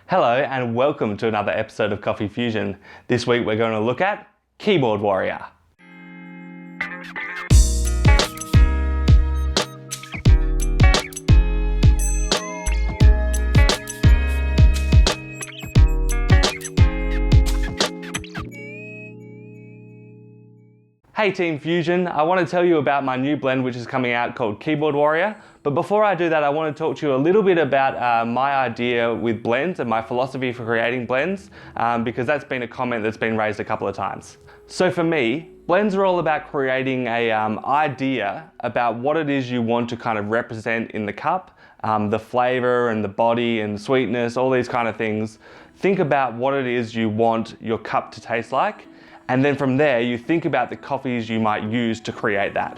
Hello and welcome to another episode of Coffeefusion. This week we're going to look at Keyboard Warrior. Hey Team Fusion, I want to tell you about my new blend which is coming out called Keyboard Warrior. But before I do that, I want to talk to you a little bit about my idea with blends and my philosophy for creating blends, because that's been a comment that's been raised a couple of times. So for me, blends are all about creating a idea about what it is you want to kind of represent in the cup, the flavor and the body and sweetness, all these kind of things. Think about what it is you want your cup to taste like. And then from there, you think about the coffees you might use to create that.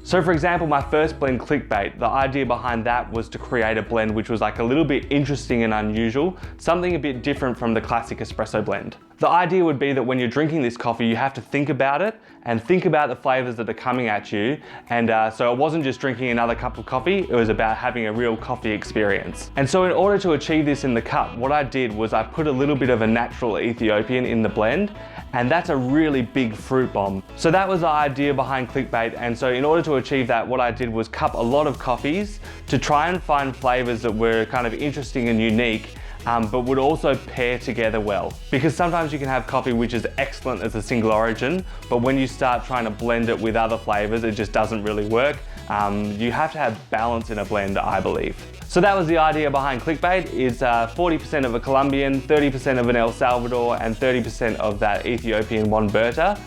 So for example, my first blend, Clickbait, the idea behind that was to create a blend which was like a little bit interesting and unusual, something a bit different from the classic espresso blend. The idea would be that when you're drinking this coffee, you have to think about it and think about the flavors that are coming at you. And so it wasn't just drinking another cup of coffee, it was about having a real coffee experience. And so in order to achieve this in the cup, what I did was I put a little bit of a natural Ethiopian in the blend, and that's a really big fruit bomb. So that was the idea behind Clickbait. And so in order to achieve that, what I did was cup a lot of coffees to try and find flavors that were kind of interesting and unique, but would also pair together well. Because sometimes you can have coffee which is excellent as a single origin, but when you start trying to blend it with other flavors, it just doesn't really work. You have to have balance in a blend, I believe. So that was the idea behind Clickbait. It's 40% of a Colombian, 30% of an El Salvador, and 30% of that Ethiopian Wonberta.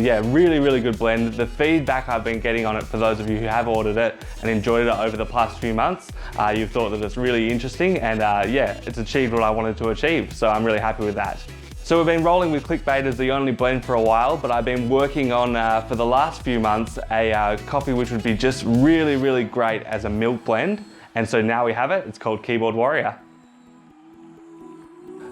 Yeah, really good blend. The feedback I've been getting on it, for those of you who have ordered it and enjoyed it over the past few months, you've thought that it's really interesting, and yeah, it's achieved what I wanted to achieve, so I'm really happy with that. So we've been rolling with Clickbait as the only blend for a while, but I've been working on, for the last few months, a coffee which would be just really great as a milk blend, and so now we have it. It's called Keyboard Warrior.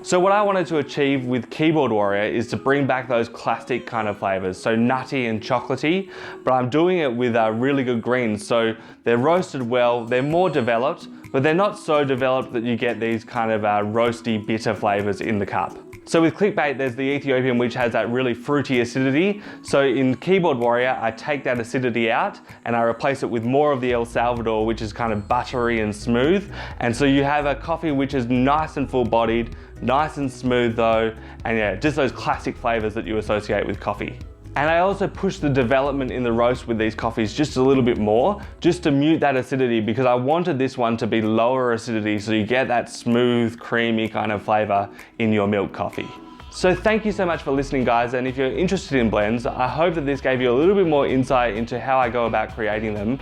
So what I wanted to achieve with Keyboard Warrior is to bring back those classic kind of flavors, so nutty and chocolatey, but I'm doing it with really good greens. So they're roasted well, they're more developed, but they're not so developed that you get these kind of roasty, bitter flavors in the cup. So with Clickbait, there's the Ethiopian which has that really fruity acidity. So in Keyboard Warrior, I take that acidity out and I replace it with more of the El Salvador, which is kind of buttery and smooth. And so you have a coffee which is nice and full-bodied, nice and smooth though, and yeah, just those classic flavors that you associate with coffee. And I also push the development in the roast with these coffees just a little bit more, just to mute that acidity, because I wanted this one to be lower acidity so you get that smooth, creamy kind of flavor in your milk coffee. So thank you so much for listening, guys, and if you're interested in blends, I hope that this gave you a little bit more insight into how I go about creating them.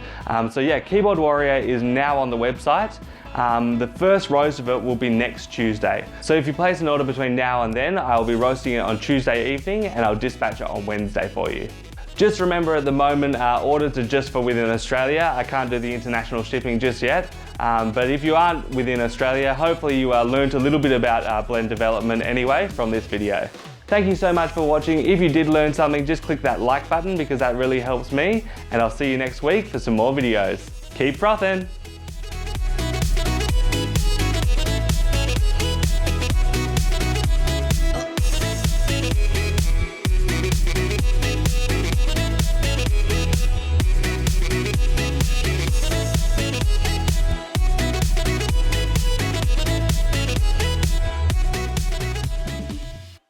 So yeah, Keyboard Warrior is now on the website. The first roast of it will be next Tuesday. So if you place an order between now and then, I'll be roasting it on Tuesday evening and I'll dispatch it on Wednesday for you. Just remember, at the moment, orders are just for within Australia. I can't do the international shipping just yet. But if you aren't within Australia, hopefully you learned a little bit about blend development anyway from this video. Thank you so much for watching. If you did learn something, just click that like button because that really helps me. And I'll see you next week for some more videos. Keep frothing.